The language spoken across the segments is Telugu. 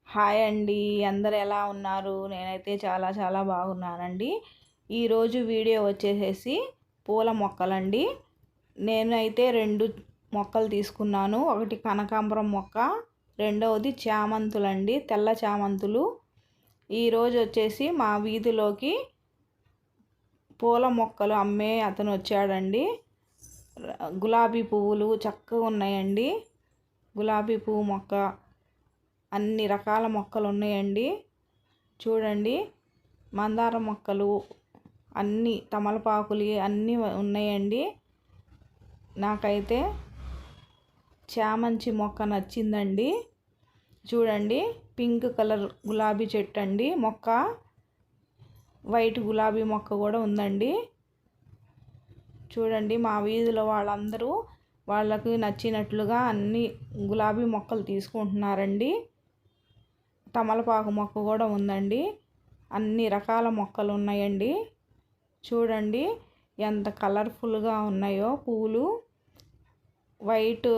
హాయ్ అండి. అందరు ఎలా ఉన్నారు? నేనైతే చాలా చాలా బాగున్నానండి. ఈరోజు వీడియో వచ్చేసేసి పూల మొక్కలండి. నేనైతే 2 మొక్కలు తీసుకున్నాను. ఒకటి కనకాంబరం మొక్క, రెండవది చామంతులండి, తెల్ల చామంతులు. ఈరోజు వచ్చేసి మా వీధిలోకి పూల మొక్కలు అమ్మే అతను వచ్చాడండి. గులాబీ పువ్వులు చక్కగా ఉన్నాయండి. గులాబీ పువ్వు మొక్క, అన్ని రకాల మొక్కలు ఉన్నాయండి. చూడండి, మందార మొక్కలు, అన్ని తమలపాకులు అన్నీ ఉన్నాయండి. నాకైతే చామంతి మొక్క నచ్చిందండి. చూడండి, పింక్ కలర్ గులాబీ చెట్టు అండి మొక్క, వైట్ గులాబీ మొక్క కూడా ఉందండి. చూడండి, మా వీధిలో వాళ్ళందరూ వాళ్ళకి నచ్చినట్లుగా అన్ని గులాబీ మొక్కలు తీసుకుంటున్నారండి. తమలపాకు మొక్క కూడా ఉందండి. అన్ని రకాల మొక్కలు ఉన్నాయండి. చూడండి ఎంత కలర్ఫుల్గా ఉన్నాయో పువ్వులు. వైట్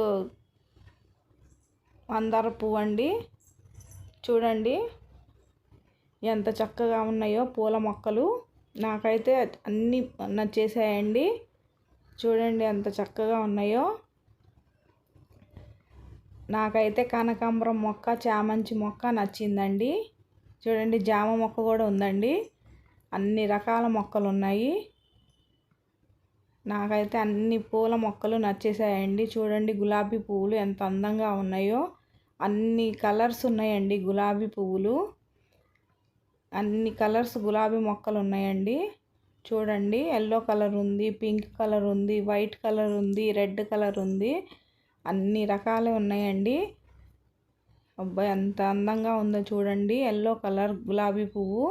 మందార పువ్వు అండి. చూడండి ఎంత చక్కగా ఉన్నాయో పూల మొక్కలు. నాకైతే అన్నీ నచ్చేసాయండి. చూడండి ఎంత చక్కగా ఉన్నాయో. నాకైతే కనకాంబరం మొక్క, చామంతి మొక్క నచ్చిందండి. చూడండి, జామ మొక్క కూడా ఉందండి. అన్ని రకాల మొక్కలు ఉన్నాయి. నాకైతే అన్ని పూల మొక్కలు నచ్చేసాయండి. చూడండి, గులాబీ పువ్వులు ఎంత అందంగా ఉన్నాయో. అన్ని కలర్స్ ఉన్నాయండి గులాబీ పువ్వులు. అన్ని కలర్స్ గులాబీ మొక్కలు ఉన్నాయండి. చూడండి, ఎల్లో కలర్ ఉంది, పింక్ కలర్ ఉంది, వైట్ కలర్ ఉంది, రెడ్ కలర్ ఉంది. అన్ని రకాలు ఉన్నాయండి. అబ్బాయి ఎంత అందంగా ఉందో చూడండి, ఎల్లో కలర్ గులాబీ పువ్వు.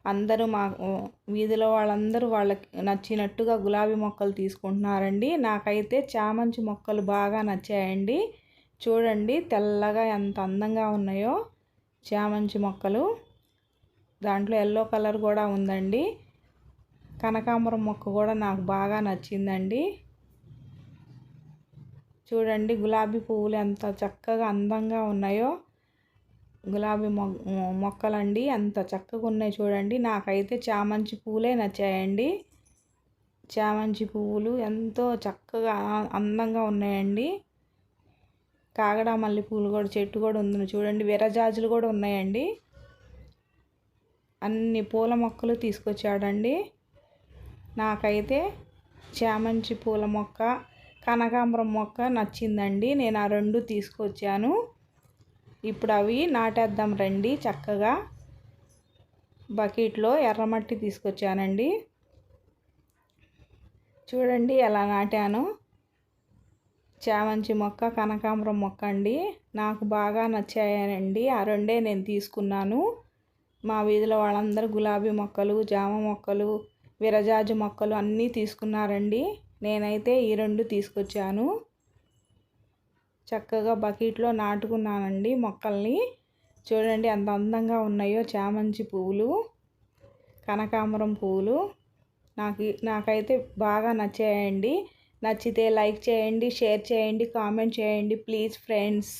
అందరూ మా వీధిలో వాళ్ళందరూ వాళ్ళకి నచ్చినట్టుగా గులాబీ మొక్కలు తీసుకుంటున్నారండి. నాకైతే చామంతి మొక్కలు బాగా నచ్చాయండి. చూడండి, తెల్లగా ఎంత అందంగా ఉన్నాయో చామంతి మొక్కలు. దాంట్లో ఎల్లో కలర్ కూడా ఉందండి. కనకాంబరం మొక్క కూడా నాకు బాగా నచ్చిందండి. చూడండి, గులాబీ పువ్వులు ఎంత చక్కగా అందంగా ఉన్నాయో. గులాబీ మొక్కలండి ఎంత చక్కగా ఉన్నాయి చూడండి. నాకైతే చామంతి పువ్వులే నచ్చాయండి. చామంతి పువ్వులు ఎంతో చక్కగా అందంగా ఉన్నాయండి. కాగడా మల్లె పువ్వులు కూడా చెట్టు కూడా ఉంది చూడండి. విరజాజులు కూడా ఉన్నాయండి. అన్ని పూల మొక్కలు తీసుకొచ్చాడండి. నాకైతే చామంతి పూల మొక్క, కనకాంబరం మొక్క నచ్చిందండి. నేను ఆ 2 తీసుకొచ్చాను. ఇప్పుడు అవి నాటేద్దాం రండి. చక్కగా బకెట్లో ఎర్రమట్టి తీసుకొచ్చానండి. చూడండి ఎలా నాటాను. చామంతి మొక్క, కనకాంబరం మొక్క అండి. నాకు బాగా నచ్చాయండి. ఆ 2 నేను తీసుకున్నాను. మా వీధిలో వాళ్ళందరూ గులాబీ మొక్కలు, జామ మొక్కలు, విరజాజు మొక్కలు అన్నీ తీసుకున్నారండి. నేనైతే ఈ 2 తీసుకొచ్చాను. చక్కగా బకెట్లో నాటుకున్నానండి మొక్కల్ని. చూడండి ఎంత అందంగా ఉన్నాయో చామంతి పువ్వులు, కనకాంబరం పువ్వులు. నాకైతే బాగా నచ్చాయండి. నచ్చితే లైక్ చేయండి, షేర్ చేయండి, కామెంట్ చేయండి ప్లీజ్ ఫ్రెండ్స్.